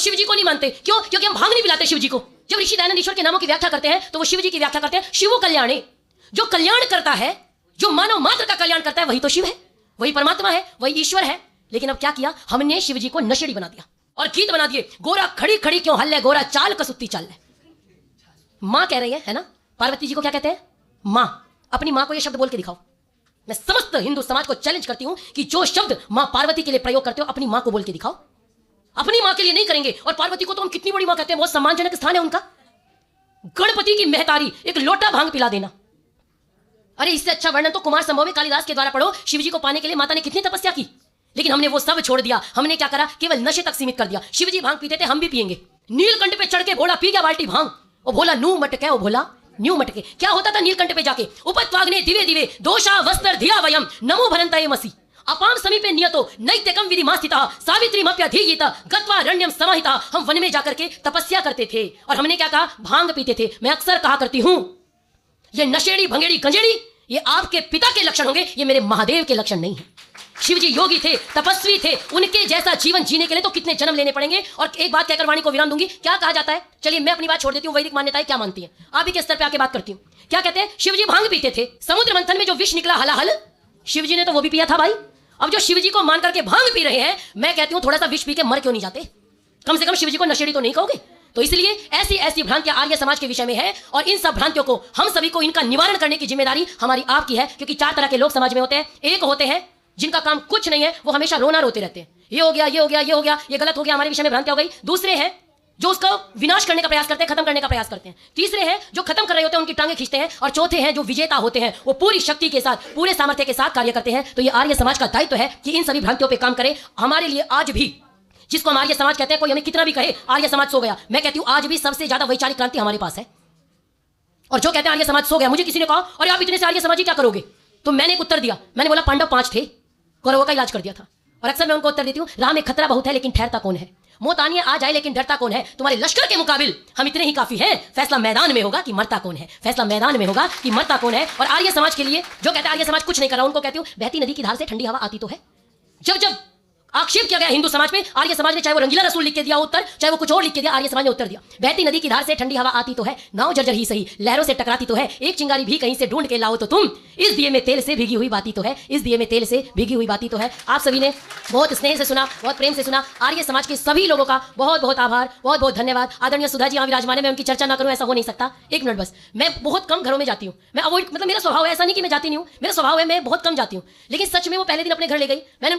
शिव जी को नहीं मानते। क्यों? क्योंकि हम भांग नहीं पिलाते शिव जी को। जब ऋषि दयानंद ईश्वर के नामों की व्याख्या करते हैं तो वो शिव जी की व्याख्या करते हैं शिवो कल्याणे। जो कल्याण करता है, जो मानव मात्र का कल्याण करता है, वही तो शिव है, वही परमात्मा है, वही ईश्वर है। लेकिन अब क्या किया हमने? शिव जी को नशेड़ी बना दिया और गीत बना दिए। गोरा खड़ी खड़ी क्यों हल्ले, गोरा चाल कसुत्ती चाल है। मां कह रही है ना, पार्वती जी को क्या कहते हैं? मां। अपनी मां को यह शब्द बोल के दिखाओ। मैं समस्त हिंदू समाज को चैलेंज करती हूं कि जो शब्द मां पार्वती के लिए प्रयोग करते हो, अपनी मां को बोल के दिखाओ। अपनी मां के लिए नहीं करेंगे। और पार्वती को तो हम कितनी बड़ी मां कहते हैं, बहुत सम्मानजनक स्थान है उनका। गणपति की महतारी, एक लोटा भांग पिला देना। अरे इससे अच्छा वर्णन तो कुमार संभव में कालिदास के द्वारा पढ़ो। शिव जी को पाने के लिए माता ने कितनी तपस्या की, लेकिन हमने वो सब छोड़ दिया। हमने क्या करा? केवल नशे तक सीमित कर दिया। शिव जी भांग पीते थे, हम भी पिएंगे। नीलकंठ पे चढ़ के भोला पी गया बाल्टी भांग। ओ भोला नू मटके, ओ भोला न्यू मटके। क्या होता था नीलकंठ पे जाके? उपत्वाग्ने दिवे दिवे दोषा वस्त्र धिया वयम नमो भरंतये मसी अपाम समीपे नियतो नैत्यकम विधि मास्थिता सावित्रीमप्यधीयित गत्वा रण्यम समाहिता। हम वन में जाकर के तपस्या करते थे और हमने क्या कहा? भांग पीते थे। मैं अक्सर कहा करती हूं, ये नशेड़ी भंगेड़ी गंजेड़ी ये आपके पिता के लक्षण होंगे, ये मेरे महादेव के लक्षण नहीं है। शिव जी योगी थे, तपस्वी थे। उनके जैसा जीवन जीने के लिए तो कितने जन्म लेने पड़ेंगे। और एक बात कहकर वाणी को विराम दूंगी। क्या कहा जाता है? चलिए मैं अपनी बात छोड़ देती हूँ। वैदिक मान्यताएं क्या मानती हैं, आप ही के स्तर पे आके बात करती हूँ। क्या कहते हैं? शिव जी भांग पीते थे। समुद्र मंथन में जो विष निकला हलाहल, शिव जी ने तो वो भी पिया था भाई। अब जो शिव जी को मान करके भांग पी रहे हैं, मैं कहती हूँ थोड़ा सा विष पी के मर क्यों नहीं जाते? कम से कम शिव जी को नशेड़ी तो नहीं कहोगे। तो इसलिए ऐसी ऐसी भ्रांतियां आर्य समाज के विषय में है और इन सब भ्रांतियों को हम सभी को इनका निवारण करने की जिम्मेदारी हमारी आपकी है। क्योंकि चार तरह के लोग समाज में होते हैं। एक होते हैं जिनका काम कुछ नहीं है, वो हमेशा रोना रोते रहते हैं, ये हो गया, ये हो गया, ये हो गया, ये गलत हो गया, हमारे विषय में भ्रांतियां हो गई। दूसरे हैं जो उसका विनाश करने का प्रयास करते हैं, खत्म करने का प्रयास करते हैं। तीसरे हैं जो खत्म कर रहे होते हैं, उनकी टांगे खींचते हैं। और चौथे हैं जो विजेता होते हैं, वो पूरी शक्ति के साथ, पूरे सामर्थ्य के साथ कार्य करते हैं। तो ये आर्य समाज का दायित्व है कि इन सभी भ्रांतियों पर काम करें। हमारे लिए आज भी, जिसको हम आर्य समाज कहते हैं, कोई हमें कितना भी कहे आर्य समाज सो गया, मैं कहती हूं आज भी सबसे ज्यादा वैचारिक क्रांति हमारे पास है। और जो कहते हैं आर्य समाज सो गया, मुझे किसी ने कहा अरे आप इतने से आर्य समाजी क्या करोगे, तो मैंने एक उत्तर दिया। मैंने बोला पांडव 5 थे, कौरवों का इलाज कर दिया था। और अक्सर मैं उनको उत्तर देती हूं, राह में खतरा बहुत है लेकिन ठहरता कौन है। मौत आनी आ जाए लेकिन डरता कौन है। तुम्हारे लश्कर के मुकाबिल हम इतने ही काफी हैं। फैसला मैदान में होगा कि मरता कौन है। फैसला मैदान में होगा कि मरता कौन है। और आर्य समाज के लिए जो कहते हैं आर्य समाज कुछ नहीं कर रहा, उनको कहती हूं बहती नदी की धार से ठंडी हवा आती तो है। जब जब आक्षेप किया गया हिंदू समाज में, आर्य समाज ने चाहे वो रंगीला रसूल लिख के दिया उत्तर, चाहे वो कुछ और लिख के दिया, आर्य समाज ने उत्तर दिया बहती नदी की धार से ठंडी हवा आती तो है, नाव जर्जर ही सही लहरों से टकराती तो है, एक चिंगारी भी कहीं से ढूंढ के लाओ तो तुम, इस दिए में तेल से भीगी हुई बाती तो है, इस दिए में तेल से भीगी हुई बाती तो है। आप सभी ने बहुत स्नेह से सुना, बहुत प्रेम से सुना। आर्य समाज के सभी लोगों का बहुत बहुत आभार, बहुत बहुत धन्यवाद। आदरणीय सुधा जी यहाँ विराजमान है, मैं उनकी चर्चा ना करूँ ऐसा हो नहीं सकता। एक मिनट बस, मैं बहुत कम घरों में जाती हूँ, मैं अवॉइड, मतलब मेरा स्वभाव है, ऐसा नहीं कि मैं जाती नहीं हूँ, मेरा स्वभाव है मैं बहुत कम जाती हूँ। लेकिन सच में वो पहले दिन अपने घर ले गई, मैंने